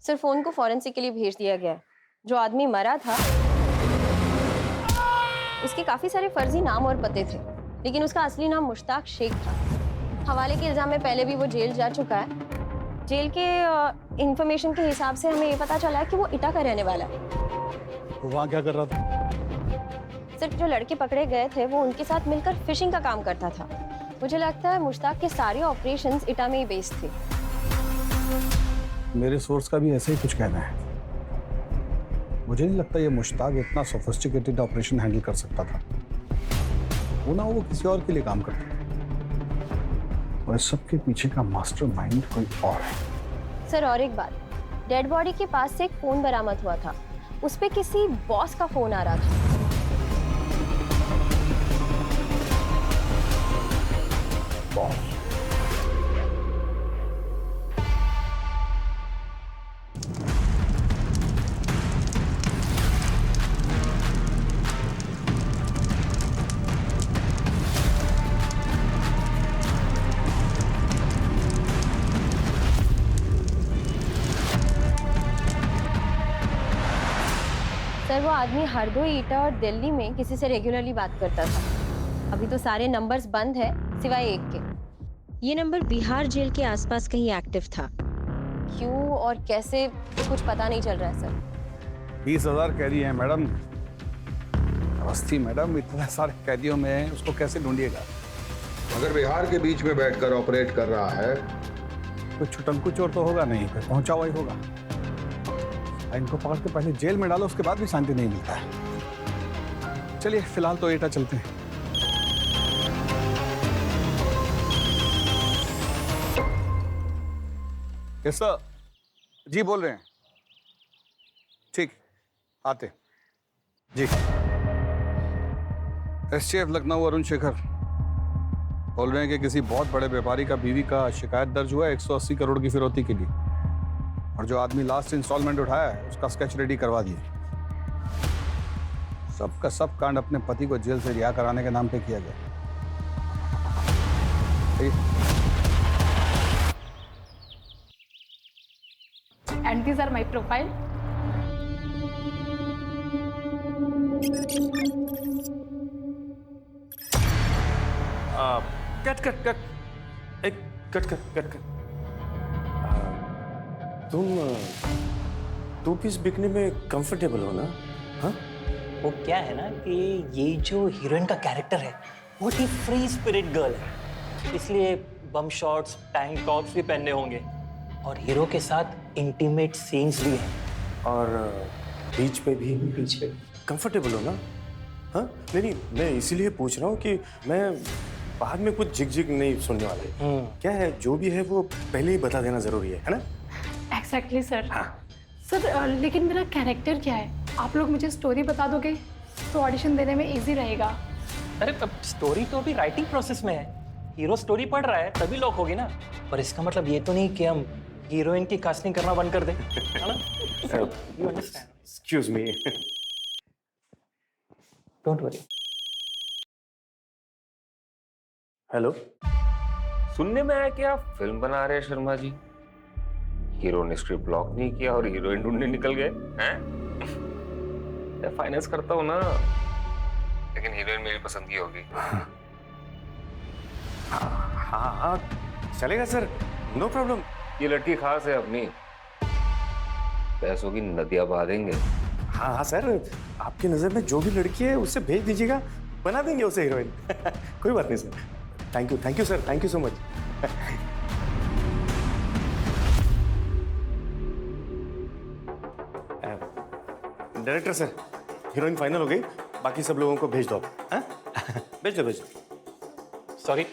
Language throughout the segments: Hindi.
सर फोन को फॉरेंसिक के लिए भेज दिया गया है। जो आदमी मरा था उसके काफी सारे फर्जी नाम और पते थे, लेकिन उसका असली नाम मुश्ताक शेख था। हवाले के इल्जाम में पहले भी वो जेल जा चुका है। जेल के इंफॉर्मेशन के हिसाब से हमें ये पता चला है कि वो इटा का रहने वाला है। वो वहाँ क्या कर रहा था? सर जो लड़के पकड़े गए थे वो उनके साथ मिलकर फिशिंग का काम करता था। मुझे लगता है मुश्ताक के सारे ऑपरेशंस इटा में ही बेस्ड थे। मेरे सोर्स का भी ऐसे ही कुछ कहना है। मुझे नहीं लगता ये मुश्ताक इतना सोफिस्टिकेटेड ऑपरेशन हैंडल कर सकता था। वो ना वो किसी और के लिए काम करता था, और इस सब के पीछे का मास्टरमाइंड कोई और है। सर और एक बात, डेड बॉडी के पास से एक फोन बरामद हुआ था। उस पे किसी बॉस का फोन आ रहा था। बॉस? सर वो आदमी हरदोई, ईटा और दिल्ली में किसी से रेगुलरली बात करता था। अभी तो सारे नंबर्स बंद है सिवाय एक के। ये नंबर बिहार जेल के आसपास कहीं एक्टिव था। क्यों और कैसे कुछ पता नहीं चल रहा है सर। 20,000 कैदी हैं मैडम। अवस्थी मैडम, इतने सारे कैदियों में उसको कैसे ढूंढिएगा? अगर बिहार के बीच में बैठकर ऑपरेट कर रहा है, कोई छुटंकू चोर तो होगा नहीं, कोई पहुंचा हुआ ही होगा। इनको पकड़ के पहले जेल में डालो, उसके बाद भी शांति नहीं मिलता है। चलिए फिलहाल तो एटा चलते हैं। यस सर, जी बोल रहे हैं। ठीक, आते जी। एसटीएफ लखनऊ अरुण शेखर बोल रहे हैं कि किसी बहुत बड़े व्यापारी का बीवी का शिकायत दर्ज हुआ है 180 करोड़ की फिरौती के लिए, और जो आदमी लास्ट इंस्टॉलमेंट उठाया है उसका स्केच रेडी करवा दिए। सबका सब कांड अपने पति को जेल से रिहा कराने के नाम पे किया गया। And these are my profile. Cut cut cut एक कट कट कट कट तुम टू पीस बिकने में कंफर्टेबल हो ना? हाँ, वो क्या है ना कि ये जो हीरोइन का कैरेक्टर है वो ही फ्री स्पिरिट गर्ल है, इसलिए बम शॉट्स, टैंक टॉप्स भी पहनने होंगे और हीरो के साथ इंटीमेट सीन्स भी हैं। और बीच पे भी बीच पे कंफर्टेबल हो ना? हाँ, नहीं नहीं, मैं इसीलिए पूछ रहा हूँ कि मैं बाद में कुछ झिक झिक नहीं सुनने वाला है। क्या है, जो भी है वो पहले ही बता देना जरूरी है ना? Exactly sir. हाँ। सर लेकिन मेरा कैरेक्टर क्या है? आप लोग मुझे स्टोरी बता दोगे तो ऑडिशन देने में इजी रहेगा। अरे स्टोरी तो अभी राइटिंग प्रोसेस में है। हीरो स्टोरी पढ़ रहा है तभी लॉक होगी ना। पर इसका मतलब ये तो नहीं कि हम हीरोइन की कास्टिंग करना बंद कर दें, है ना? You understand? Excuse me. Don't worry. Hello, सुनने में आया कि आप फिल्म बना रहे हैं शर्मा जी। हीरो ने स्क्रिप्ट ब्लॉक नहीं किया और हीरोइन ढूंढने निकल गए हैं? मैं फाइनेंस करता हूँ ना, लेकिन हीरोइन मेरी पसंद की होगी। हाँ चलेगा सर, नो प्रॉब्लम। ये लड़की खास है अपनी, पैसों की नदियां बहा देंगे। हाँ हाँ सर, आपकी नज़र में जो भी लड़की है उससे भेज दीजिएगा, बना देंगे उसे हीरोइन। कोई बात नहीं sir. Thank you sir, thank you so much. Director sir, heroine final हो गई, बाकी सब लोगों को भेज दो। हाँ? भेज दो। सॉरी,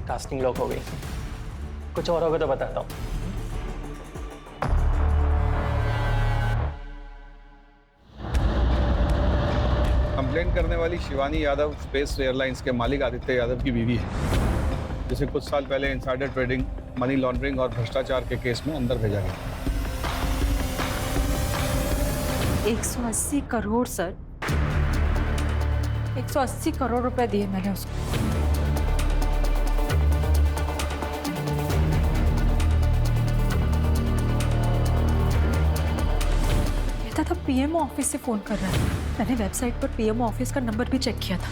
कास्टिंग लॉक हो गई। कुछ और होगा तो बताता हूँ। कंप्लेंट करने वाली शिवानी यादव स्पेस एयरलाइंस के मालिक आदित्य यादव की बीवी है, जिसे कुछ साल पहले इनसाइडर ट्रेडिंग, मनी लॉन्ड्रिंग और भ्रष्टाचार के केस में अंदर भेजा गया। 180 करोड़ सर, 180 करोड़ रुपए दिए मैंने उसको। पीएमओ ऑफिस से फ़ोन कर रहा है। मैंने वेबसाइट पर पीएमओ ऑफिस का नंबर भी चेक किया था।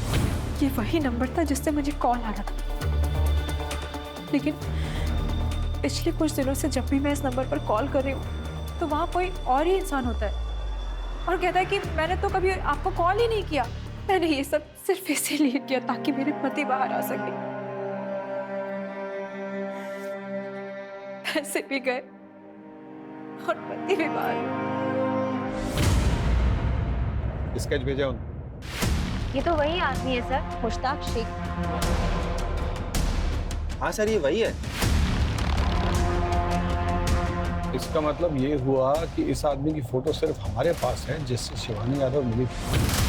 ये वही नंबर था जिससे मुझे कॉल आ रहा था। लेकिन पिछले कुछ दिनों से जब भी मैं इस नंबर पर कॉल कर रही हूँ तो वहाँ कोई और ही इंसान होता है और कहता है कि मैंने तो कभी आपको कॉल ही नहीं किया। मैंने ये सब सिर्फ इसीलिए किया ताकि मेरे पति बाहर आ सके। पैसे भी गए और पति भी बाहर। स्केच भेजा उन। ये तो वही आदमी है सर, मुश्ताक शेख। हाँ सर, ये वही है। इसका मतलब ये हुआ कि इस आदमी की फोटो सिर्फ हमारे पास है जिससे शिवानी यादव मिली थी।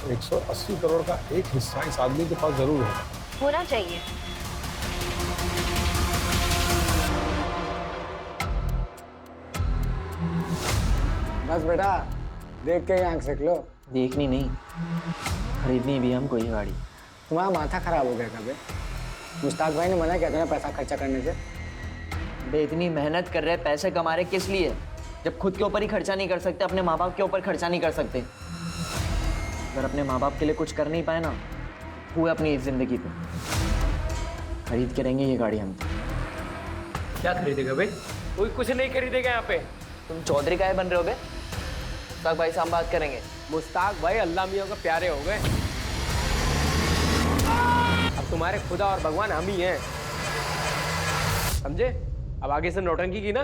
$180 करोड़ का एक हिस्सा इस आदमी के पास जरूर होगा। होना चाहिए। बस बेटा, देख के ही आंख सेक लो। देखनी नहीं, खरीदनी भी हमको ये गाड़ी। तुम्हारा माथा खराब हो गया कभी? मुश्ताक भाई ने मना किया था ना पैसा खर्चा करने से। बे इतनी मेहनत कर रहे, पैसे कमा रहे किस लिए? जब खुद के ऊपर ही खर्चा नहीं कर सकते, अपने माँ बाप के ऊपर खर्चा नहीं कर सकते। अगर अपने माँ बाप के लिए कुछ कर नहीं पाए ना, हुए अपनी इस जिंदगी पे। खरीद के रहेंगे ये गाड़ी हम। क्या खरीदेगा भाई? कोई कुछ नहीं खरीदेगा यहाँ पे। तुम चौधरी काहे बन रहे हो बे? मुश्ताक भाई से हम बात करेंगे। मुश्ताक भाई अल्लाह मियाँ के प्यारे हो गए। अब तुम्हारे खुदा और भगवान हम ही हैं, समझे? अब आगे से नौटंकी की ना,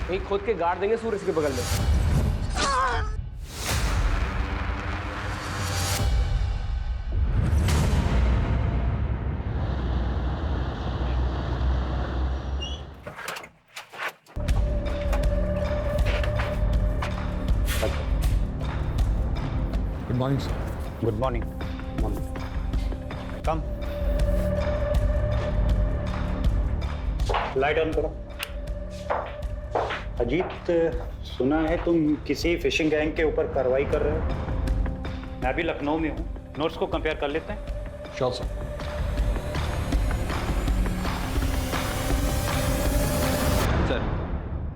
कहीं खोद के गाड़ देंगे सूरज के बगल में। Good morning sir. Good morning. Come. Light on करो। अजीत, सुना है तुम किसी फिशिंग गैंग के ऊपर कार्रवाई कर रहे हो। मैं भी लखनऊ में हूँ, नोट्स को कंपेयर कर लेते हैं। Sure sir.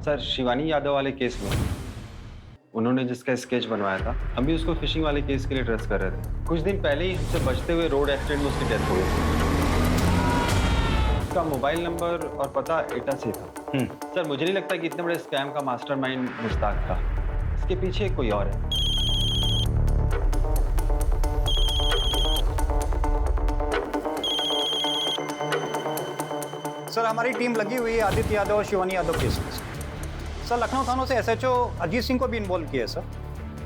Sir, Shivani Yadav वाले केस में उन्होंने जिसका स्केच बनवाया था, हम भी उसको फिशिंग वाले केस के लिए ट्रेस कर रहे थे। कुछ दिन पहले ही हमसे बचते हुए रोड एक्सीडेंट में उसकी डेथ हो गई। उसका मोबाइल नंबर और पता एटा से था। सर, मुझे नहीं लगता कि इतने बड़े स्कैम का मास्टरमाइंड मुश्ताक था। इसके पीछे कोई और है। सर, हमारी टीम लगी हुई है आदित्य यादव और शिवानी यादव केस में। सर, लखनऊ थानों से एसएचओ अजीत सिंह को भी इन्वॉल्व किया है सर,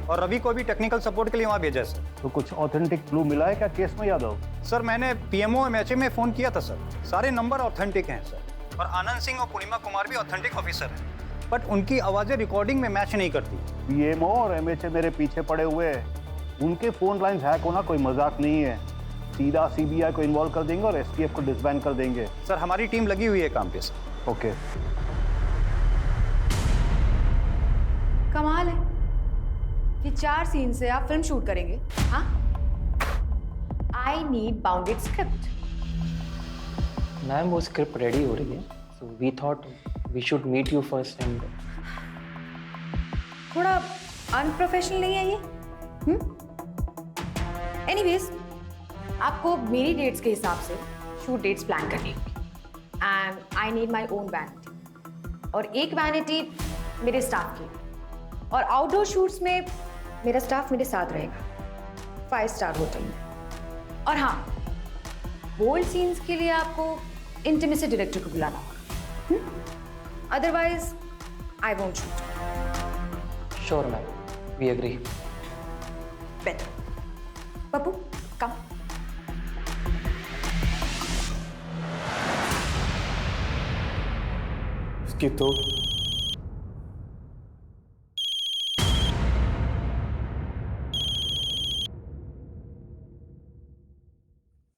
और रवि को भी टेक्निकल सपोर्ट के लिए वहाँ भेजा है सर। तो कुछ ऑथेंटिक क्लू मिला है क्या केस में यादव? सर, मैंने पीएमओ एमएचए में फ़ोन किया था सर, सारे नंबर ऑथेंटिक हैं सर, और आनंद सिंह और पूर्णिमा कुमार भी ऑथेंटिक ऑफिसर हैं, बट उनकी आवाज़ें रिकॉर्डिंग में मैच नहीं करती। पीएमओ और एमएचए मेरे पीछे पड़े हुए हैं। उनके फ़ोन लाइन्स हैक होना कोई मजाक नहीं है। सीधा सीबीआई को इन्वॉल्व कर देंगे और एसटीएफ को डिसबैंड कर देंगे। सर, हमारी टीम लगी हुई है काम पे सर। ओके। कमाल है कि 4 सीन से आप फिल्म शूट करेंगे। हाँ, I need bounded script. Ma'am, वो स्क्रिप्ट रेडी हो रही है, so we thought we should meet you first and. थोड़ा अनप्रोफेशनल नहीं है ये? एनीवेज, आपको मेरी डेट्स के हिसाब से शूट डेट्स प्लान करनी होगी, and I need my own vanity, और एक वैनिटी मेरे स्टाफ की, और आउटडोर शूट्स में मेरा स्टाफ मेरे साथ रहेगा 5 स्टार होटल में। और हाँ, बोल्ड सीन्स के लिए आपको इंटीमेसी डायरेक्टर को बुलाना होगा, otherwise I won't shoot. Sure ma'am, we agree. Better. Pappu, come. इसकी तो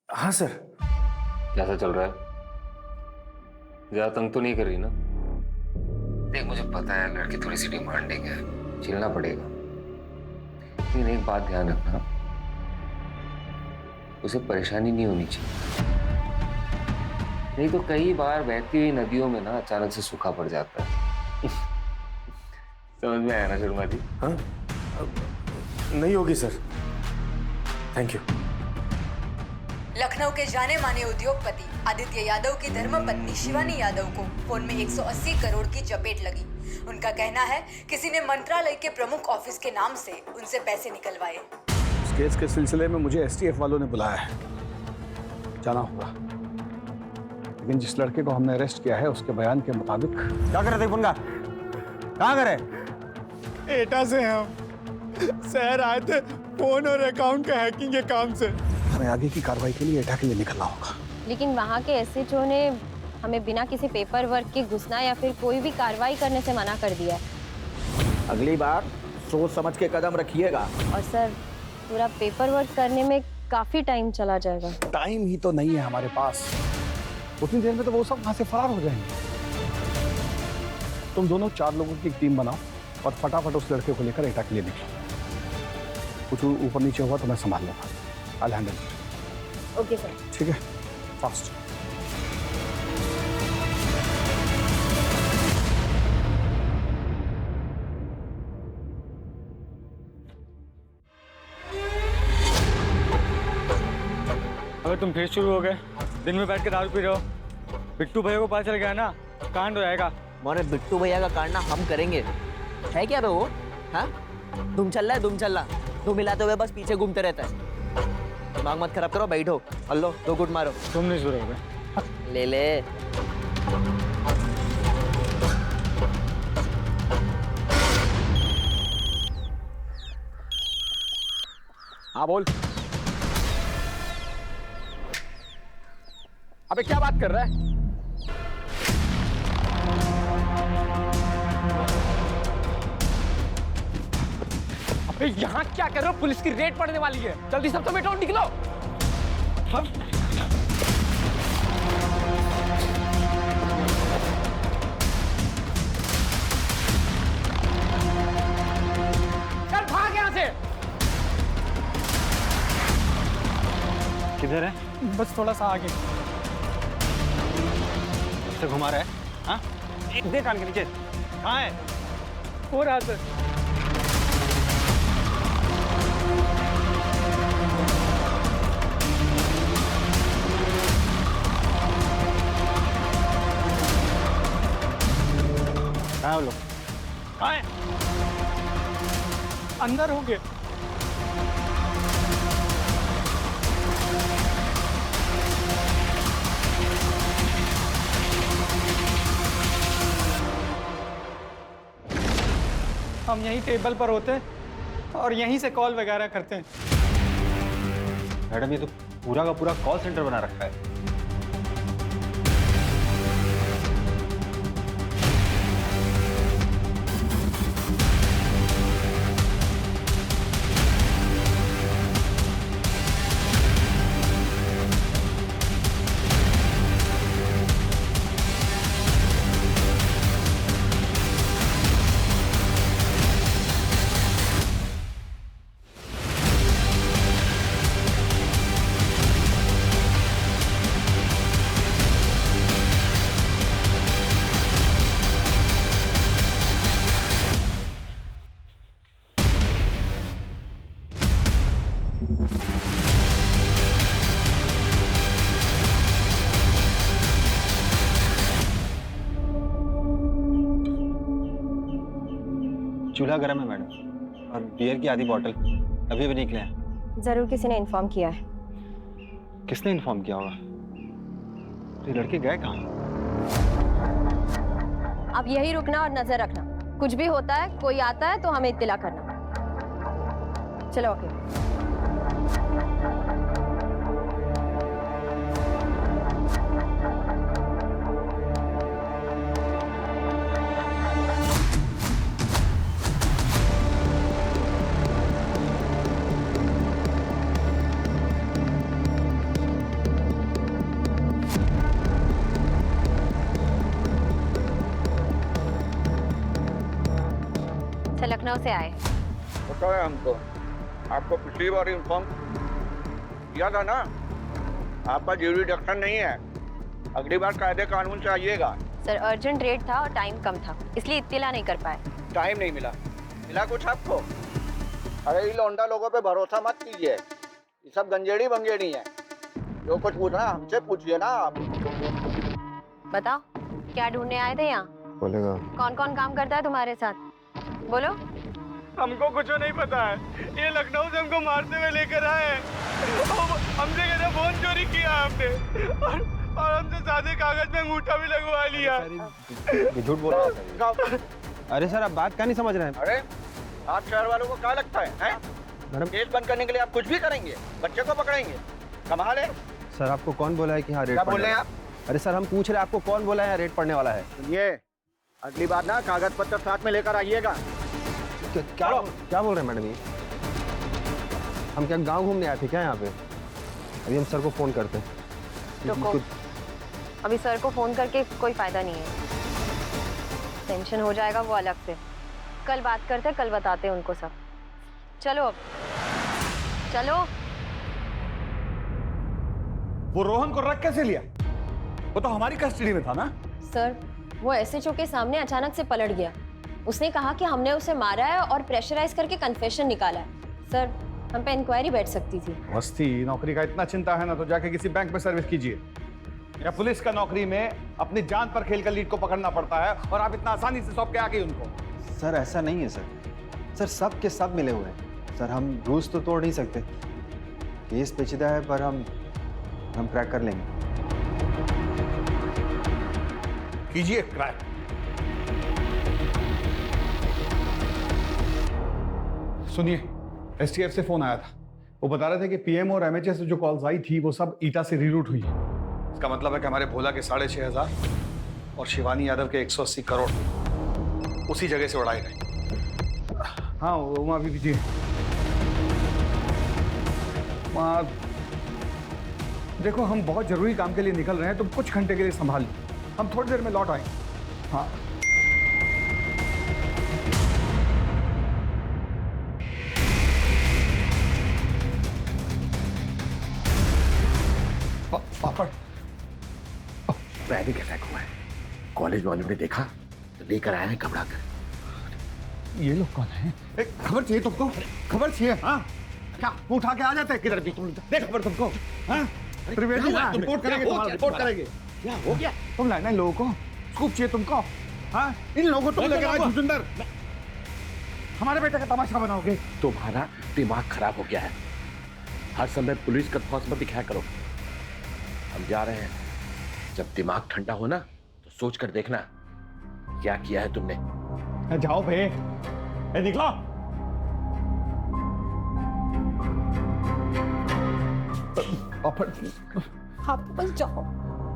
हाँ सर। कैसा चल रहा है? ज्यादा तंग तो नहीं कर रही ना? देख, मुझे पता है लड़की थोड़ी सी डिमांडिंग है, झेलना पड़ेगा। लेकिन एक बात ध्यान रखना, उसे परेशानी नहीं होनी चाहिए, नहीं तो कई बार बहती हुई नदियों में ना अचानक से सूखा पड़ जाता है। समझ में आया ना शर्मा जी? हाँ, नहीं होगी सर, थैंक यू। लखनऊ के जाने माने उद्योगपति आदित्य यादव की धर्मपत्नी शिवानी यादव को फोन में 180 करोड़ की चपेट लगी। उनका कहना है किसी ने मंत्रालय के प्रमुख ऑफिस के नाम से उनसे पैसे निकलवाए। इस केस के सिलसिले में मुझे एसटीएफ वालों ने बुलाया है, जाना होगा। लेकिन जिस लड़के को हमने अरेस्ट किया है उसके बयान के मुताबिक क्या कर रहे थे पुनगा? कहाँ करे? एटा से हम शहर आए थे फोन और अकाउंट का हैकिंग के काम से। हमें आगे की कार्रवाई के लिए एटा के लिए निकलना होगा। लेकिन वहाँ के एसएचओ ने हमें बिना किसी पेपर वर्क के घुसना या फिर कोई भी कार्रवाई करने से मना कर दिया है। अगली बार सोच समझ के कदम रखिएगा। और सर, पूरा पेपर वर्क करने में काफी टाइम चला जाएगा। टाइम ही तो नहीं है हमारे पास, उतनी देर में तो वो सब वहां से फरार हो जाएंगे। तुम दोनों 4 लोगों की एक टीम बनाओ और फटाफट उस लड़के को लेकर एटा के लिए निकलो। कुछ ऊपर नीचे हुआ तो मैं संभाल लूंगा। I'll handle it. Okay sir. ठीक है, फास्ट। अगर तुम फिर शुरू हो गए, दिन में बैठ के दारू पी रहे हो, बिट्टू भैया को पता चल गया ना, कांड हो जाएगा। मोरे बिट्टू भैया का कांड ना हम करेंगे। है क्या बे वो? हाँ, तुम चल रहा है, तुम मिलाते हुए बस पीछे घूमते रहता है। दिमाग मत खराब करो, बैठो, अल्लो 2 गुट मारो। तुम नहीं शुरू हो गए। ले ले। हाँ बोल। अबे क्या बात कर रहा है? अबे यहाँ क्या कर रहे हो? पुलिस की रेड पड़ने वाली है, जल्दी सब तो बैठो, निकलो। हम चल भाग यहाँ से। किधर है? बस थोड़ा सा आगे। से घुमा रहा है? हाँ? देख कान के नीचे कहाँ है? हो रहा सर। कहाँ है वो लोग? कहाँ है? अंदर होंगे। हम यहीं टेबल पर होते हैं और यहीं से कॉल वगैरह करते हैं। मैडम, ये तो पूरा का पूरा कॉल सेंटर बना रखा है। चूल्हा गर्म है मैडम, और बियर की आधी बोतल अभी भी निकले हैं। जरूर किसी ने इन्फॉर्म किया है। किसने इन्फॉर्म किया होगा? ये लड़के गए कहाँ? आप यही रुकना और नजर रखना। कुछ भी होता है, कोई आता है तो हमें इत्तिला करना। चलो ओके। लखनऊ से आए। पता है हमको, आपको पिछली बार इन्फॉर्म किया था ना, आपका ज्यूरिडिक्शन नहीं है। अगली बार कायदे कानून से आइएगा। सर अर्जेंट रेट था और टाइम कम था, इसलिए इत्तला नहीं कर पाए। टाइम नहीं मिला, मिला कुछ आपको? अरे ये लौंडा लोगों पे भरोसा मत कीजिए, ये सब गंजेड़ी बंगेड़ी हैं। जो कुछ पूछना हमसे पूछिए ना आप। बताओ क्या ढूंढने आए थे यहाँ? बोलेगा कौन कौन काम करता है तुम्हारे साथ? बोलो। हमको कुछ नहीं पता है, ये लखनऊ से हमको मारते हुए लेकर आए। हमसे कहते फोन चोरी किया आपने और हमसे सादे कागज में अंगूठा भी लगवा लिया। झूठ बोल रहा है। अरे सर आप बात क्या नहीं समझ रहे हैं? अरे आप शहर वालों को क्या लगता है? मैडम केस बंद करने के लिए आप कुछ भी करेंगे, बच्चे को पकड़ेंगे, कमाल है। सर आपको कौन बोला है कि हाँ रेट क्या बोल रहे हैं आप? अरे सर हम पूछ रहे हैं आपको कौन बोला है रेट पड़ने वाला है? सुनिए, अगली बार ना कागज पत्र साथ में लेकर आइएगा। क्या बोल रहे हैं मैडम ये? हम क्या गांव घूमने आए थे क्या यहाँ पे? अभी हम सर को फोन करते हैं। रुको, अभी सर को फोन करके कोई फायदा नहीं है, टेंशन हो जाएगा वो अलग से। कल बात करते, कल बताते हैं उनको सब। चलो अब चलो। वो रोहन को रख कैसे लिया? वो तो हमारी कस्टडी में था ना। सर वो एसएचओ के सामने अचानक से पलट गया। उसने कहा कि हमने उसे मारा है और प्रेशराइज करके कन्फेशन निकाला है। सर हम पे इंक्वायरी बैठ सकती थी। मस्ती नौकरी का इतना चिंता है ना तो जाके किसी बैंक में सर्विस कीजिए, या पुलिस का नौकरी में अपनी जान पर खेलकर लीड को पकड़ना पड़ता है और आप इतना आसानी से सौंप के आ गए उनको। सर ऐसा नहीं है सर सब के सब मिले हुए हैं सर। हम रूल्स तो तोड़ नहीं सकते, केस पेचीदा है पर हम क्रैक कर लेंगे। कीजिए क्रैक। सुनिए, एसटीएफ से फोन आया था। वो बता रहे थे कि पीएम और एमएचएस से जो कॉल्स आई थी वो सब ईटा से रीरूट हुई है। इसका मतलब है कि हमारे भोला के 6,500 और शिवानी यादव के 180 करोड़ उसी जगह से उड़ाए गए। हाँ वहाँ भी जी, वहाँ देखो हम बहुत जरूरी काम के लिए निकल रहे हैं, तुम कुछ घंटे के लिए संभाल लो, हम थोड़ी देर में लौट आएंगे। हाँ पापड़ पैनिक अटैक हुआ है, कॉलेज वालों ने देखा तो लेकर आए हैं घबरा कर। ये लोग कौन है? खबर चाहिए तुमको? खबर चाहिए? हाँ क्या उठा के आ जाते हैं किधर भी? तुम दे खबर तुमको। हाँ त्रिवेदी रिपोर्ट करेंगे, तुम्हारा रिपोर्ट करेंगे। क्या हो गया? तुम लाना इन लोगों को, स्कूप चाहिए तुमको? हाँ इन लोगों को तुम लेकर आए सुंदर, हमारे बेटे का तमाशा बनाओगे। तुम्हारा दिमाग खराब हो गया है, हर समय पुलिस का खौफ मत दिखाया करो। हम जा रहे हैं, जब दिमाग ठंडा हो ना तो सोच कर देखना क्या किया है तुमने। जाओ भे, निकलो। आप बस जाओ,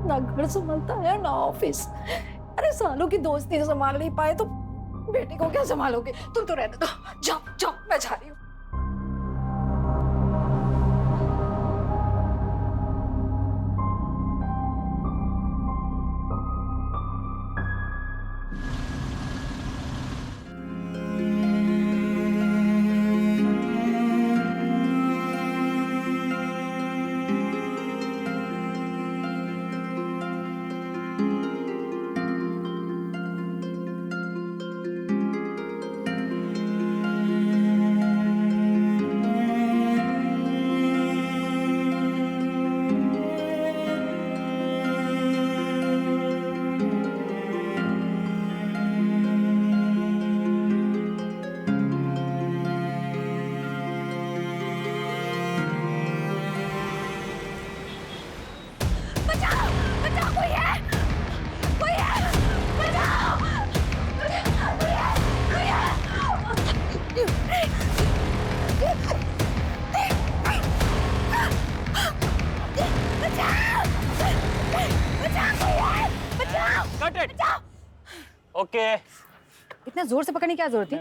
ना घर संभालता है ना ऑफिस। अरे सालों की दोस्ती संभाल नहीं पाए तो बेटे को क्या संभालोगे? तुम तो रहने दो, जाओ जाओ, मैं जा रही हूँ। ओके। इतना जोर से पकड़ने की क्या जरूरत है?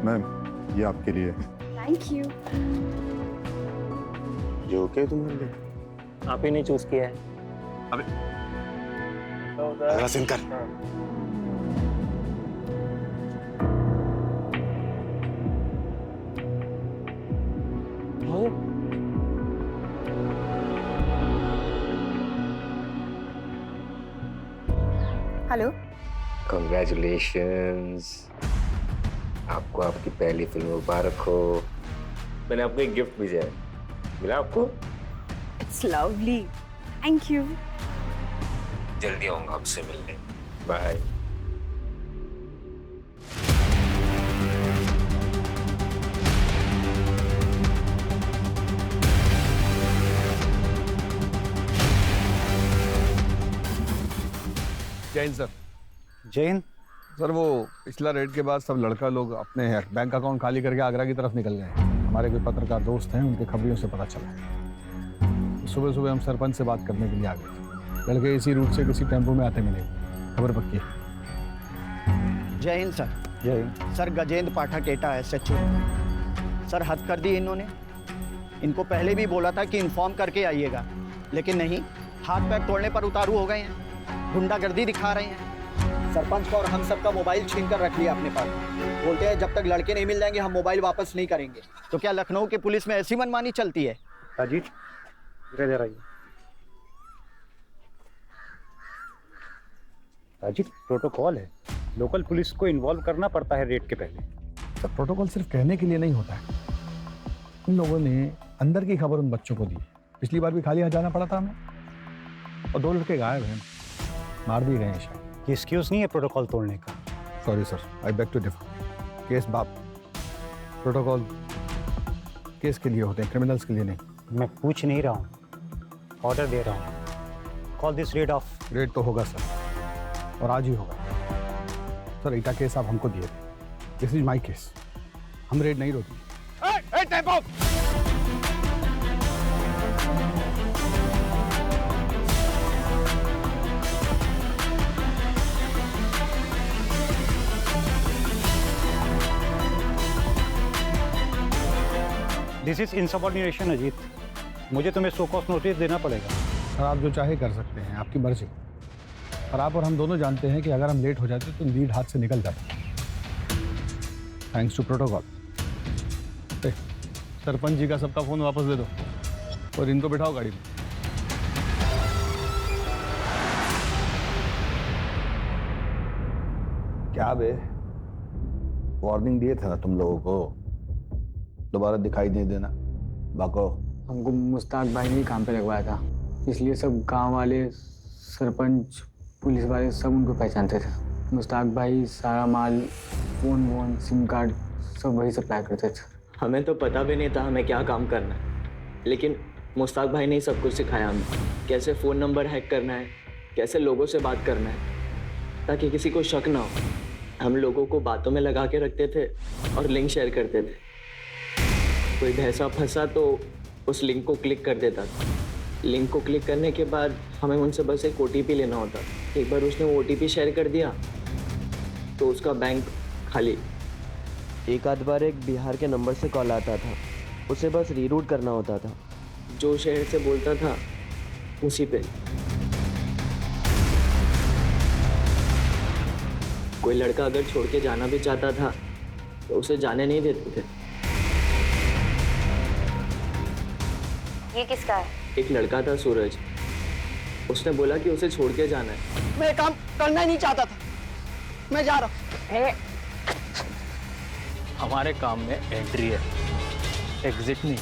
मैम ये आपके लिए। Thank you. ये ओके तुम्हारे लिए? आप ही ने चूज किया है। अगला सीन कर। हेलो। Congratulations. आपको आपकी पहली फिल्म मुबारक हो। मैंने आपको एक गिफ्ट भेजा है, मिला आपको? It's lovely, thank you. जल्दी आऊंगा आपसे मिलने। Bye. Jain sir. Jain sir, वो पिछला रेड के बाद सब लड़का लोग अपने बैंक अकाउंट खाली करके आगरा की तरफ निकल गए। हमारे कोई पत्रकार दोस्त हैं, उनके खबरियों से पता चला। सुबह सुबह हम सरपंच से बात करने के लिए आ गए। लड़के इसी रूट से किसी टेम्पो में आते मिले। खबर पक्की है। जय हिंद सर। जय हिंद सर, गजेंद्र पाठक एटा SHO। सर, हद कर दी इन्होंने। इनको पहले भी बोला था कि इन्फॉर्म करके आइएगा, लेकिन नहीं, हाथ पैर तोड़ने पर उतारू हो गए हैं। गुंडागर्दी दिखा रहे हैं। सरपंच का और हम सब का मोबाइल छीन कर रख लिया अपने पास। बोलते हैं जब तक लड़के नहीं मिल जाएंगे हम मोबाइल वापस नहीं करेंगे। तो क्या लखनऊ के पुलिस में ऐसी मनमानी चलती है? अजीत, इधर आइए। अजीत, प्रोटोकॉल है, लोकल पुलिस को इन्वॉल्व करना पड़ता है रेड के पहले। सर, प्रोटोकॉल सिर्फ कहने के लिए नहीं होता है। इन लोगों ने अंदर की खबर उन बच्चों को दी। पिछली बार भी खाली हाथ जाना पड़ा था हमें, और 2 लड़के गायब हैं, मार भी गए हैं शायद। ये एक्सक्यूज नहीं है प्रोटोकॉल तोड़ने का। Sorry sir, I beg to differ. Case बाप, प्रोटोकॉल केस के लिए होते हैं, क्रिमिनल्स के लिए नहीं। मैं पूछ नहीं रहा हूँ, ऑर्डर दे रहा हूँ। Call this rid of. Red तो होगा सर, और आज ही होगा। सर, ईटा केस आप हमको दिए थे। This is my case. हम रेड नहीं रोकेंगे। This is insubordination Ajit. मुझे तुम्हें शो कॉज नोटिस देना पड़ेगा। सर, आप जो चाहे कर सकते हैं, आपकी मर्जी। पर आप और हम दोनों जानते हैं कि अगर हम लेट हो जाते तो लीड हाथ से निकल जाता। Thanks to protocol. Sarpanch ji का सबका फोन वापस दे दो और इनको बिठाओ गाड़ी में। क्या बे, वार्निंग दिए थे ना तुम लोगों को, दोबारा दिखाई नहीं देना। बाको, हमको मुश्ताक भाई ने काम पे लगवाया था, इसलिए सब गांव वाले, सरपंच, पुलिस वाले सब उनको पहचानते थे। मुश्ताक भाई सारा माल, फोन वोन, सिम कार्ड सब वही सप्लाई करते थे। हमें तो पता भी नहीं था हमें क्या काम करना है, लेकिन मुश्ताक भाई ने सब कुछ सिखाया हमें। कैसे फ़ोन नंबर हैक करना है, कैसे लोगों से बात करना है, ताकि किसी को शक ना हो। हम लोगों को बातों में लगा के रखते थे और लिंक शेयर करते थे। कोई भैंसा फंसा तो उस लिंक को क्लिक कर देता था। लिंक को क्लिक करने के बाद हमें उनसे बस एक OTP लेना होता। एक बार उसने वो OTP शेयर कर दिया तो उसका बैंक खाली। एक आध बार एक बिहार के नंबर से कॉल आता था, उसे बस रीरूट करना होता था। जो शहर से बोलता था उसी पे। कोई लड़का अगर छोड़ के जाना भी चाहता था तो उसे जाने नहीं देते थे। ये किसका है? एक लड़का था सूरज, उसने बोला कि उसे छोड़ के जाना है। मैं काम करना ही नहीं चाहता था, मैं जा रहा हूँ। हमारे काम में एंट्री है, एग्जिट नहीं।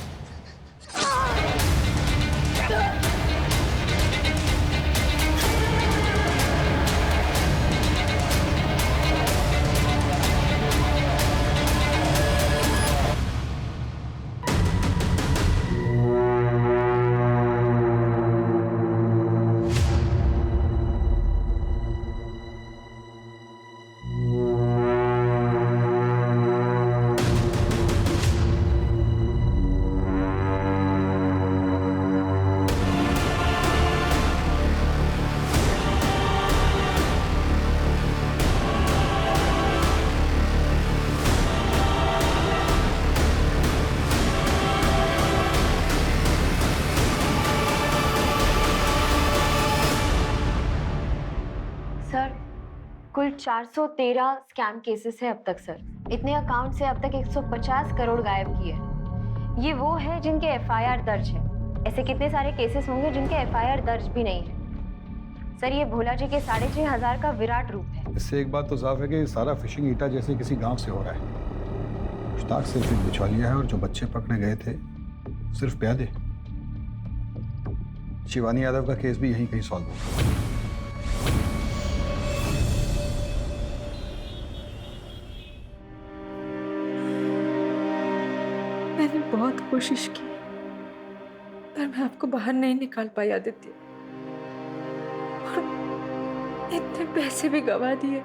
सर, कुल 413 स्कैम केसेस है अब तक सर। इतने अकाउंट से अब तक 150 करोड़ गायब किए। ये वो है जिनके FIR दर्ज है। ऐसे कितने सारे केसेस होंगे जिनके FIR दर्ज भी नहीं है। सर ये भोला जी के 6,500 का विराट रूप है। इससे एक बात तो साफ है कि सारा फिशिंग ईटा जैसे किसी गांव से हो रहा है। मुश्ताक सिर्फ एक बिचौलिया है और जो बच्चे पकड़े गए थे सिर्फ प्यादे। शिवानी यादव का केस भी यहीं कहीं सॉल्व होगा। मैंने बहुत कोशिश की पर मैं आपको बाहर नहीं निकाल पाई आदित्य, और इतने पैसे भी गवा दिए।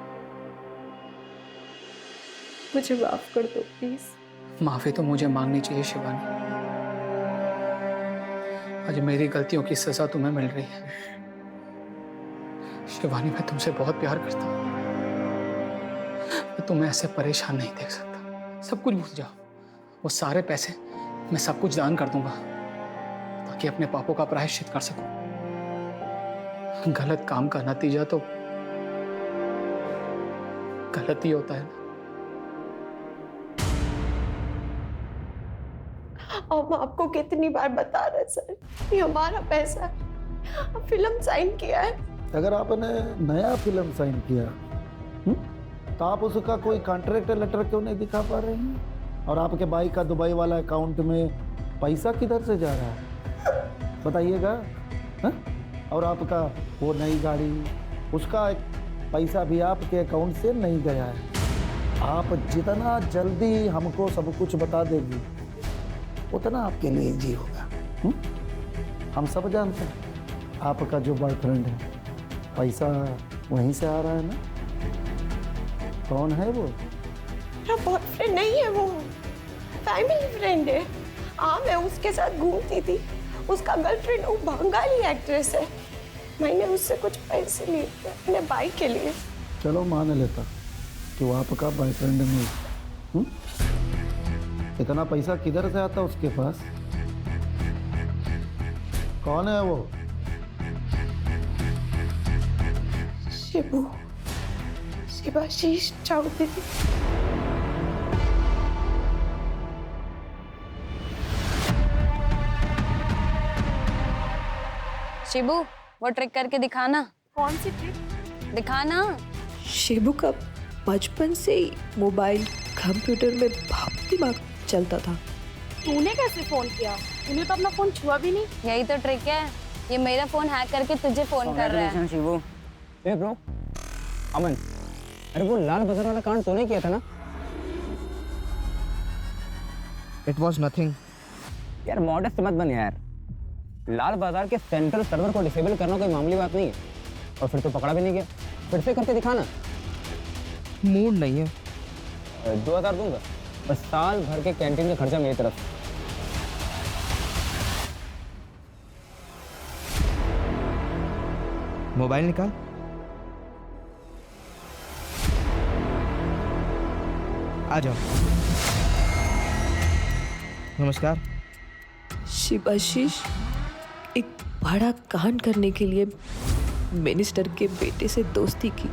मुझे माफ कर दो प्लीज। माफी तो मुझे मांगनी चाहिए शिवानी। आज मेरी गलतियों की सजा तुम्हें मिल रही है। शिवानी मैं तुमसे बहुत प्यार करता हूँ। मैं तुम्हें ऐसे परेशान नहीं देख सकता। सब कुछ भूल जाओ। वो सारे पैसे मैं सब कुछ दान कर दूंगा ताकि अपने पापों का प्रायश्चित कर सकूं। गलत काम का नतीजा तो गलत ही होता है ना। हम आपको कितनी बार बता रहे सर, ये हमारा पैसा है। फिल्म साइन किया है। अगर आपने नया फिल्म साइन किया तो आप उसका कोई कॉन्ट्रैक्ट लेटर क्यों नहीं दिखा पा रहे हैं? और आपके भाई का दुबई वाला अकाउंट में पैसा किधर से जा रहा है बताइएगा? और आपका वो नई गाड़ी, उसका पैसा भी आपके अकाउंट से नहीं गया है। आप जितना जल्दी हमको सब कुछ बता देगी उतना आपके लिए इजी होगा। हम सब जानते हैं आपका जो बॉयफ्रेंड है पैसा वहीं से आ रहा है ना। कौन है वो? मेरा बॉयफ्रेंड नहीं है, वो फैमिली फ्रेंड है। हाँ मैं उसके साथ घूमती थी। उसका गर्लफ्रेंड वो बंगाली एक्ट्रेस है। मैंने उससे कुछ पैसे लिए थे अपने भाई के लिए। चलो मान लेता कि वो आपका बॉयफ्रेंड नहीं। इतना पैसा किधर से आता उसके पास? कौन है वो? शिबू, शिवाशीष चौधरी। शिबू वो ट्रिक करके दिखाना। कौन सी ट्रिक? दिखाना। शिबू का बचपन से ही मोबाइल कंप्यूटर में बहुत दिमाग चलता था। तूने कैसे फोन किया? तूने तो अपना फोन छुआ भी नहीं। यही तो ट्रिक है। ये मेरा फोन हैक करके तुझे फोन कर रहा है। शिबू। ए ब्रो, अमन, अरे वो लाल बाजार वाला कांड तूने किया था ना? It was nothing. यार मॉडेस्ट मत बन यार। लाल बाजार के सेंट्रल सर्वर को डिसेबल करना कोई मामूली बात नहीं है। और फिर तो पकड़ा भी नहीं गया। फिर से करके दिखाना। मूड नहीं है। 2000 दूंगा, बस साल भर के कैंटीन का खर्चा मेरी तरफ। मोबाइल निकाल। आ जाओ। नमस्कार। शिवाशीष एक बड़ा कांड करने के लिए मिनिस्टर के बेटे से दोस्ती की।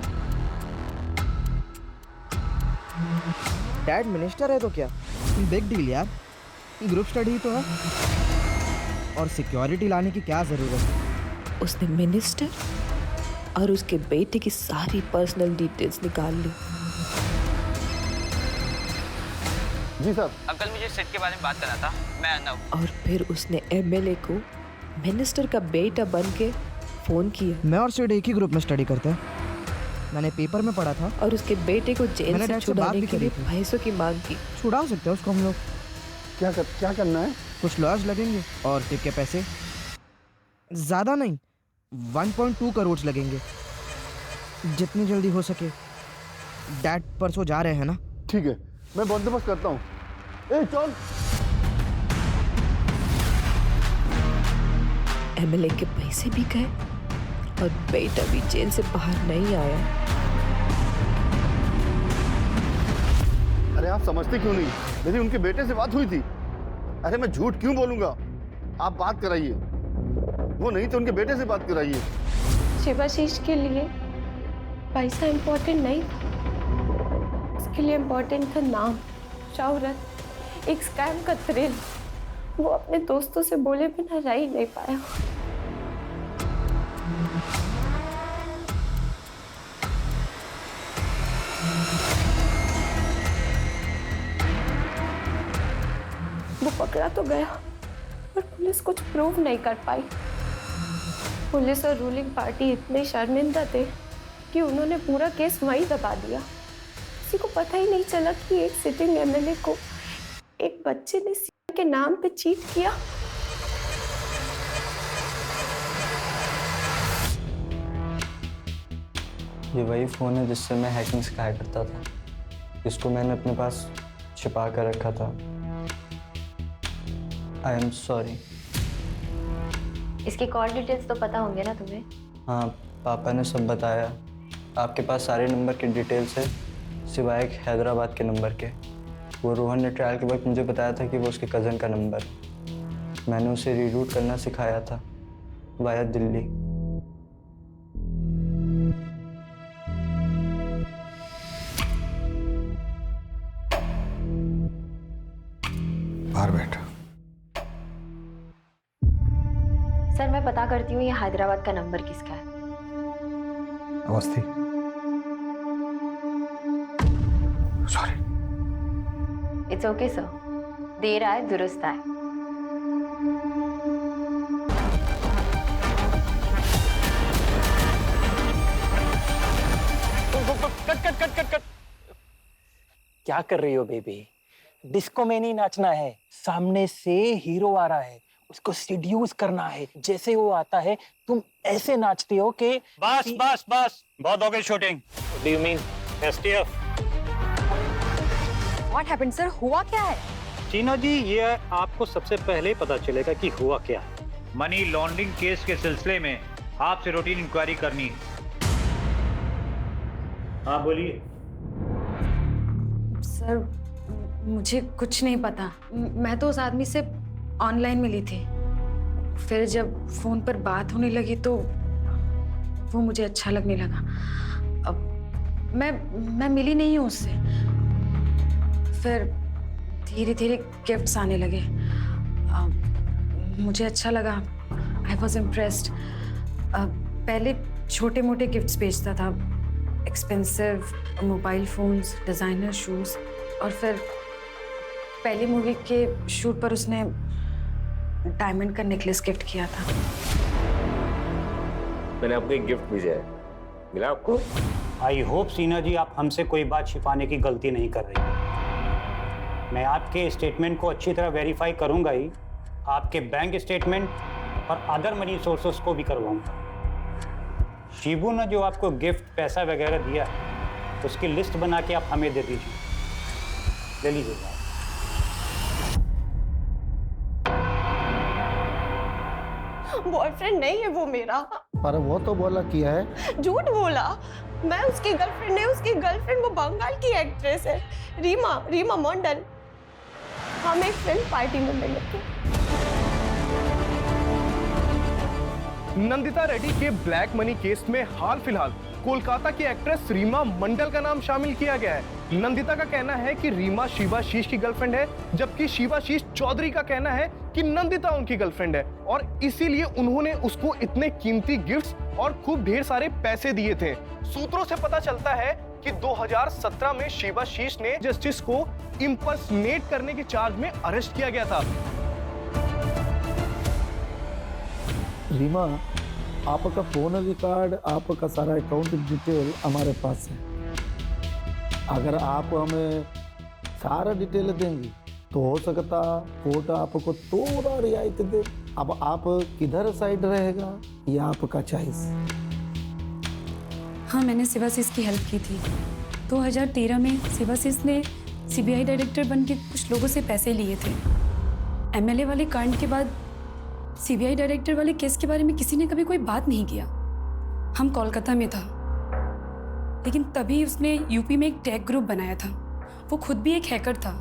डैड मिनिस्टर है तो क्या बिग डील यार। ग्रुप स्टडी तो है। और सिक्योरिटी लाने की क्या जरूरत है? उसने मिनिस्टर और उसके बेटे की सारी पर्सनल डिटेल्स निकाल ली। जी सर। अंकल मुझे सेट के बारे में बात करना था, मैं आना हूँ। और फिर उसने एमएलए को मिनिस्टर का बेटा बन के फोन किया। मैं और सिड एक ही ग्रुप में स्टडी करते हैं। मैंने पेपर में पढ़ा था। और उसके बेटे को जेल से छुड़ाने के लिए पैसों की मांग की। छुड़ा सकते हैं उसको हम लोग। क्या करना है? कुछ लॉयर्स लगेंगे और टिप के पैसे ज़्यादा नहीं 1.2 करोड़ लगेंगे। जितनी जल्दी हो सके। डैड परसों जा रहे हैं ना? ठीक है, मैं बंदोबस्त करता हूँ। ए चल। एमएलए के पैसे भी गए और बेटा भी जेल से बाहर नहीं आया। अरे आप समझते क्यों नहीं? मेरी उनके बेटे से बात हुई थी। अरे मैं झूठ क्यों बोलूंगा? आप बात कराइए। वो नहीं तो उनके बेटे से बात कराइए। शिवाशीष के लिए पैसा इम्पोर्टेंट नहीं था। उसके लिए इम्पोर्टेंट था नाम, शौहरत, एक स्कैम का थ्रिल। वो अपने दोस्तों से बोले बिना रह ही नहीं पाया। पकड़ा तो गया पर पुलिस कुछ प्रूव नहीं कर पाई। पुलिस और रूलिंग पार्टी इतने शर्मिंदा थे कि उन्होंने पूरा केस वहीं दबा दिया। किसी को पता ही नहीं चला कि एक सिटिंग एमएलए को एक बच्चे ने सीएम के नाम पे चीट किया। ये वही फ़ोन है जिससे मैं हैकिंग सिखाया करता था। इसको मैंने अपने पास छिपा कर रखा था। I am sorry. इसकी कॉल डिटेल्स तो पता होंगे ना तुम्हें? हाँ, पापा ने सब बताया। आपके पास सारे नंबर के डिटेल्स है सिवाय एक हैदराबाद के नंबर के। वो रोहन ने ट्रायल के वक्त मुझे बताया था कि वो उसके कज़न का नंबर। मैंने उसे रीरूट करना सिखाया था वाया दिल्ली। बाहर बैठ। सर मैं पता करती हूँ ये हैदराबाद का नंबर किसका है। Awasthi. Sorry. It's okay sir, देर आए दुरुस्त आए। Cut cut cut cut cut. क्या कर रही हो बेबी? डिस्को में नहीं नाचना है, सामने से हीरो आ रहा है, उसको सीड्यूस करना है। जैसे वो आता है तुम ऐसे नाचती हो कि बस बस बस, बहुत हो गई shooting. Do you mean STF? What happened sir? हुआ क्या है? चीना जी, ये आपको सबसे पहले पता चलेगा कि हुआ क्या है। मनी लॉन्ड्रिंग केस के सिलसिले में आपसे रूटीन इंक्वायरी करनी है। हाँ बोलिए। सर मुझे कुछ नहीं पता। मैं तो उस आदमी से ऑनलाइन मिली थी, फिर जब फोन पर बात होने लगी तो वो मुझे अच्छा लगने लगा। अब मैं मिली नहीं हूँ उससे। फिर धीरे धीरे गिफ्ट्स आने लगे। मुझे अच्छा लगा। I was impressed. पहले छोटे मोटे गिफ्ट्स भेजता था, expensive mobile phones, designer shoes, और फिर पहली मूवी के शूट पर उसने डायमंड का नेकलेस गिफ्ट किया था। मैंने आपको एक गिफ्ट भेजा है, मिला आपको? आई होप सीना जी आप हमसे कोई बात छिपाने की गलती नहीं कर रही। मैं आपके स्टेटमेंट को अच्छी तरह वेरीफाई करूंगा ही, आपके बैंक स्टेटमेंट और अदर मनी सोर्सेस को भी करवाऊंगा। शिबू ने जो आपको गिफ्ट पैसा वगैरह दिया है उसकी लिस्ट बना के आप हमें दे दीजिए। ले लीजिए। बॉयफ्रेंड नहीं है वो मेरा। पर वो तो बोला किया है। झूठ बोला। मैं उसकी गर्लफ्रेंड नहीं, उसकी गर्लफ्रेंड वो बंगाल की एक्ट्रेस है, रीमा मंडल। हम एक फिल्म पार्टी में मिले थे। नंदिता रेड्डी के ब्लैक मनी केस में हाल फिलहाल कोलकाता की एक्ट्रेस रीमा मंडल का नाम शामिल किया गया है। नंदिता का कहना है कि रीमा शिवाशीष की गर्लफ्रेंड है, जबकि शिवाशीष चौधरी का कहना है कि नंदिता उनकी गर्लफ्रेंड है और इसीलिए उन्होंने उसको इतने कीमती गिफ्ट्स और खूब ढेर सारे पैसे दिए थे। सूत्रों से पता चलता है कि 2017 में शिवाशीष ने जस्टिस को इंपर्सनेट करने के चार्ज में अरेस्ट किया गया था। रीमा, आपका फोन रिकॉर्ड, आपका सारा अकाउंट डिटेल हमारे पास है। अगर आप हमें सारा डिटेल देंगी तो हो सकता कोर्ट आपको थोड़ा रियायत दे। अब आप किधर साइड रहेगा ये आपका चॉइस। हाँ, मैंने शिवाशीष की हेल्प की थी। 2013 में शिवाशीष ने सीबीआई डायरेक्टर बन के कुछ लोगों से पैसे लिए थे। एमएलए वाले कांड के बाद सीबीआई डायरेक्टर वाले केस के बारे में किसी ने कभी कोई बात नहीं किया। हम कोलकाता में था, लेकिन तभी उसने यूपी में एक टेक ग्रुप बनाया था। वो खुद भी एक हैकर था,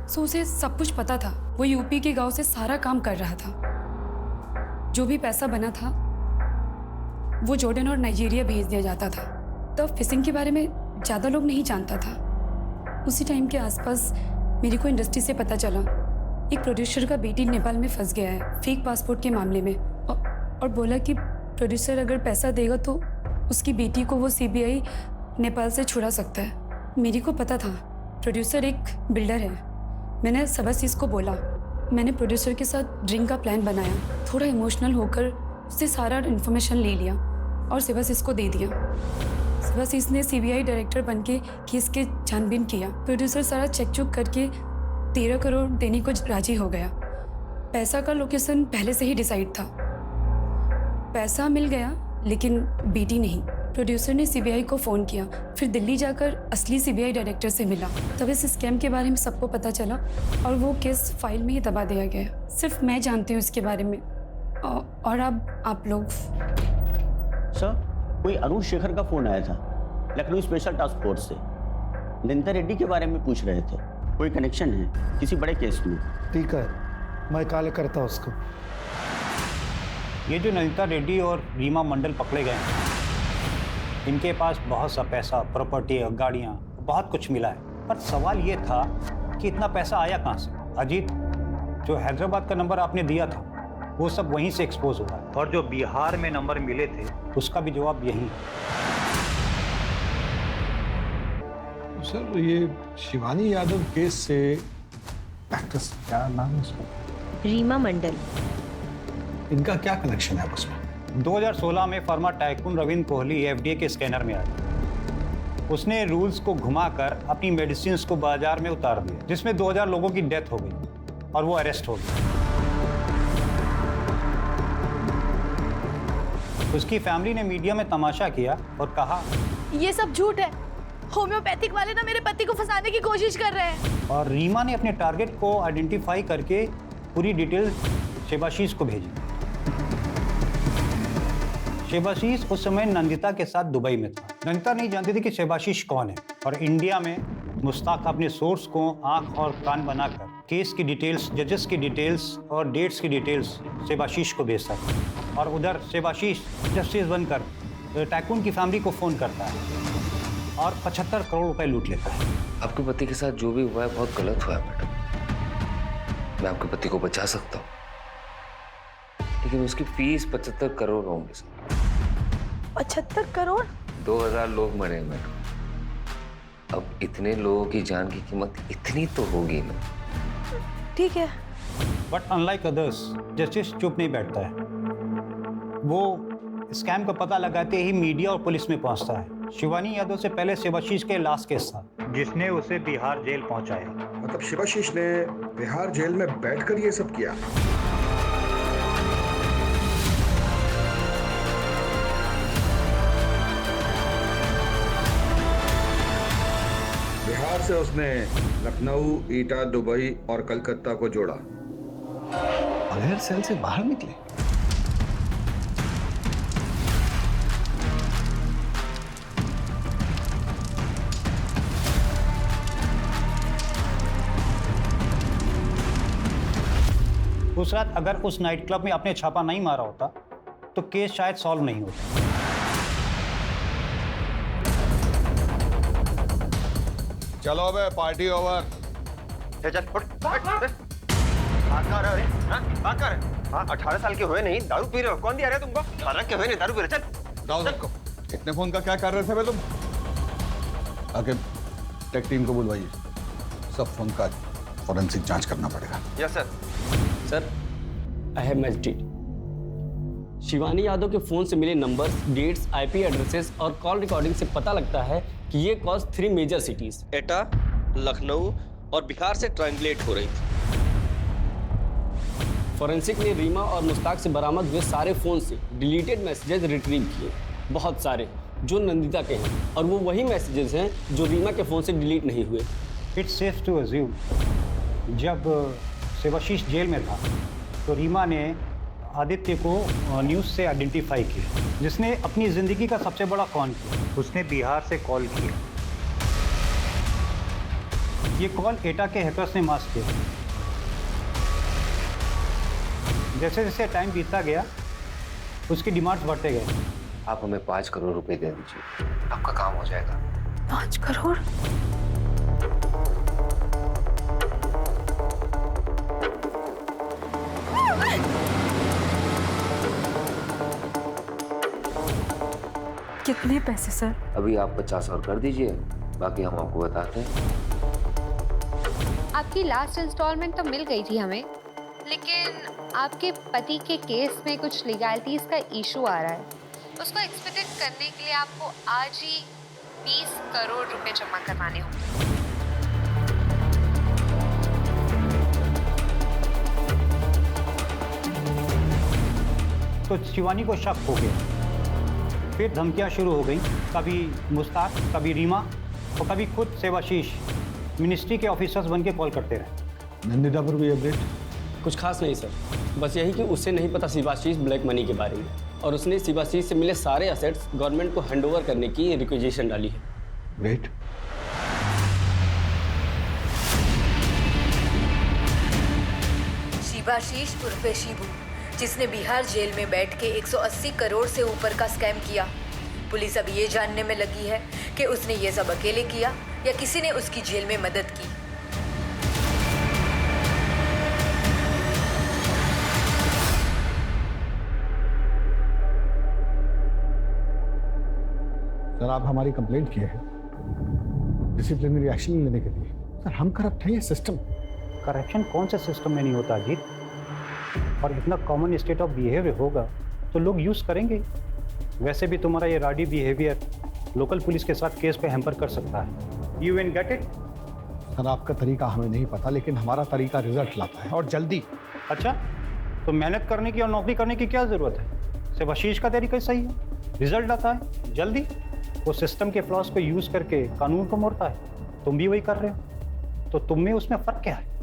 सो उसे सब कुछ पता था। वो यूपी के गांव से सारा काम कर रहा था। जो भी पैसा बना था वो जॉर्डन और नाइजीरिया भेज दिया जाता था। तब फिशिंग के बारे में ज़्यादा लोग नहीं जानता था। उसी टाइम के आसपास मेरे को इंडस्ट्री से पता चला एक प्रोड्यूसर का बेटी नेपाल में फंस गया है फेक पासपोर्ट के मामले में, और बोला कि प्रोड्यूसर अगर पैसा देगा तो उसकी बेटी को वो सीबीआई नेपाल से छुड़ा सकता है। मेरे को पता था प्रोड्यूसर एक बिल्डर है। मैंने शिवाशीष को बोला मैंने प्रोड्यूसर के साथ ड्रिंक का प्लान बनाया, थोड़ा इमोशनल होकर उससे सारा इन्फॉर्मेशन ले लिया और शिवाशीष को दे दिया। शिवाशीष ने सीबीआई डायरेक्टर बनके केस के छानबीन किया। प्रोड्यूसर सारा चेक चुक करके 13 करोड़ देने को राजी हो गया। पैसा का लोकेशन पहले से ही डिसाइड था। पैसा मिल गया लेकिन बेटी नहीं। प्रोड्यूसर ने सीबीआई को फ़ोन किया, फिर दिल्ली जाकर असली सीबीआई डायरेक्टर से मिला। तब इस स्कैम के बारे में सबको पता चला और वो केस फाइल में ही दबा दिया गया। सिर्फ मैं जानती हूँ इसके बारे में और अब आप लोग। सर, कोई अरुण शेखर का फोन आया था लखनऊ स्पेशल टास्क फोर्स से। नंदिता रेड्डी के बारे में पूछ रहे थे, कोई कनेक्शन है किसी बड़े केस में? ठीक है, मैं कॉल करता हूँ उसको। ये जो नंदिता रेड्डी और रीमा मंडल पकड़े गए हैं, इनके पास बहुत सा पैसा, प्रॉपर्टी, गाड़ियाँ, बहुत कुछ मिला है। पर सवाल ये था कि इतना पैसा आया कहाँ से? अजीत, जो हैदराबाद का नंबर आपने दिया था वो सब वहीं से एक्सपोज हुआ है, और जो बिहार में नंबर मिले थे उसका भी जवाब यही है। सर, ये शिवानी यादव केस से एक्ट्रेस, क्या नाम है उसका? रीमा मंडल। इनका क्या कनेक्शन है उसमें? 2016 में फर्मा टाइकून रविंद्र कोहली एफडीए के स्कैनर में आया। उसने रूल्स को घुमाकर अपनी मेडिसिन को बाजार में उतार दिया, जिसमें 2000 लोगों की डेथ हो गई और वो अरेस्ट हो गया। उसकी फैमिली ने मीडिया में तमाशा किया और कहा, ये सब झूठ है, होम्योपैथिक वाले ना मेरे पति को फंसाने की कोशिश कर रहे हैं। और रीमा ने अपने टारगेट को आइडेंटिफाई करके पूरी डिटेल शिवाशीष को भेजी। शिवाशीष उस समय नंदिता के साथ दुबई में था। नंदिता नहीं जानती थी कि शिवाशीष कौन है, और इंडिया में मुश्ताक अपने सोर्स को आंख और कान बनाकर केस की डिटेल्स, जजेस की डिटेल्स और डेट्स की डिटेल्स शिवाशीष को भेजता था। और उधर शिवाशीष जस्टिस बनकर टाइकून की फैमिली को फोन करता है और 75 करोड़ रुपए लूट लेता है। आपके पति के साथ जो भी हुआ है बहुत गलत हुआ है मैडम। मैं आपके पति को बचा सकता हूँ, लेकिन उसकी फीस 75 करोड़ होंगे सर। 75 करोड़? 2000 लोग मरे मैडम। अब इतने लोगों की जान की कीमत इतनी तो होगी ना। ठीक है। बट अनलाइक अदर्स, जस्टिस चुप नहीं बैठता है। वो स्कैम का पता लगाते ही मीडिया और पुलिस में पहुंचता है। शिवानी यादव से पहले शिवाशीष के लास्ट केस था, जिसने उसे बिहार जेल पहुंचाया। मतलब शिवाशीष ने बिहार जेल में बैठकर ये सब किया? बिहार से उसने लखनऊ, ईटा, दुबई और कलकत्ता को जोड़ा। बगैर सेल से बाहर निकले? उस रात अगर उस नाइट क्लब में आपने छापा नहीं मारा होता तो केस शायद सॉल्व नहीं होता। चलो बे, पार्टी ओवर। चल उठ। भाग कहाँ रहे हो? हाँ, भाग कहाँ रहे? हाँ, 18 साल के हुए नहीं, दारू पी रहे हो? कौन दिया रहे तुमको? 18 के हुए नहीं, दारू पी रहे? चल जाओ सबको। इतने फोन का क्या कर रहे थे बे तुम? आके टेक टीम को बुलवाइए, सब फोन का फॉरेंसिक जांच करना पड़ेगा। Yes sir. Sir, I have matched it. Shivani Yadav के फोन से मिले नंबर्स, डेट्स, आईपी एड्रेसेस और कॉल रिकॉर्डिंग से पता लगता है कि ये कॉल्स 3 मेजर सिटीज एटा, लखनऊ और बिहार से ट्रायंगुलेट हो रही थी। फॉरेंसिक ने रीमा और मुश्ताक से बरामद हुए सारे फोन से डिलीटेड मैसेजेस रिट्रीव किए, बहुत सारे, जो नंदिता के हैं, और वो वही मैसेजेस हैं जो रीमा के फोन से डिलीट नहीं हुए। इट्स सेफ टू अज्यूम जब शिवाशीष जेल में था तो रीमा ने आदित्य को न्यूज़ से आइडेंटिफाई किया, जिसने अपनी ज़िंदगी का सबसे बड़ा कॉन किया। उसने बिहार से कॉल किया। ये कॉल एटा के हैकर्स ने मास्क किया। जैसे जैसे टाइम बीतता गया उसकी डिमांड्स बढ़ते गए। आप हमें 5 करोड़ रुपए दे दीजिए, आपका काम हो जाएगा। 5 करोड़? कितने पैसे सर? अभी आप 50 और कर दीजिए, बाकी हम आपको बताते हैं। आपकी लास्ट इंस्टॉलमेंट तो मिल गई थी हमें, लेकिन आपके पति के केस में कुछ लीगैलिटीज का इशू आ रहा है। उसको एक्सपेक्टेड करने के लिए आपको आज ही 20 करोड़ रुपए जमा करवाने होंगे। तो शिवानी को शक हो गया, फिर धमकियां शुरू हो गई, कभी मुस्ताक, कभी रीमा और कभी खुद सेवाशीष मिनिस्ट्री के ऑफिसर्स बन के कॉल करते रहे। नंदिता पर भी अपडेट? कुछ खास नहीं सर, बस यही कि उससे नहीं पता शिवाशीष ब्लैक मनी के बारे में, और उसने शिवाशीष से मिले सारे असेट्स गवर्नमेंट को हैंडओवर करने की रिक्वेजिशन डाली है। ग्रेट। शिवाशीष उर्फे शिबू, जिसने बिहार जेल में बैठ के 180 करोड़ से ऊपर का स्कैम किया। पुलिस अब ये जानने में लगी है कि उसने ये सब अकेले किया या किसी ने उसकी जेल में मदद की। सर, आप हमारी कंप्लेंट किए हैं डिसिप्लिनरी एक्शन लेने के लिए। सर, हम करप्ट हैं, ये सिस्टम। करप्शन कौन से सिस्टम में नहीं होता अजीत? और इतना कॉमन स्टेट ऑफ बिहेवियर होगा तो लोग यूज़ करेंगे। वैसे भी तुम्हारा ये राडी बिहेवियर लोकल पुलिस के साथ केस पे हैम्पर कर सकता है। You will get it? Sir, आपका तरीका हमें नहीं पता, लेकिन हमारा तरीका रिजल्ट लाता है, और जल्दी। अच्छा, तो मेहनत करने की और नौकरी करने की क्या ज़रूरत है? सिर्फ आशीष का तरीका सही है, रिजल्ट आता है जल्दी। वो सिस्टम के फ्लॉस को यूज़ करके कानून को मोड़ता है। तुम भी वही कर रहे हो, तो तुम में उसमें फ़र्क क्या है?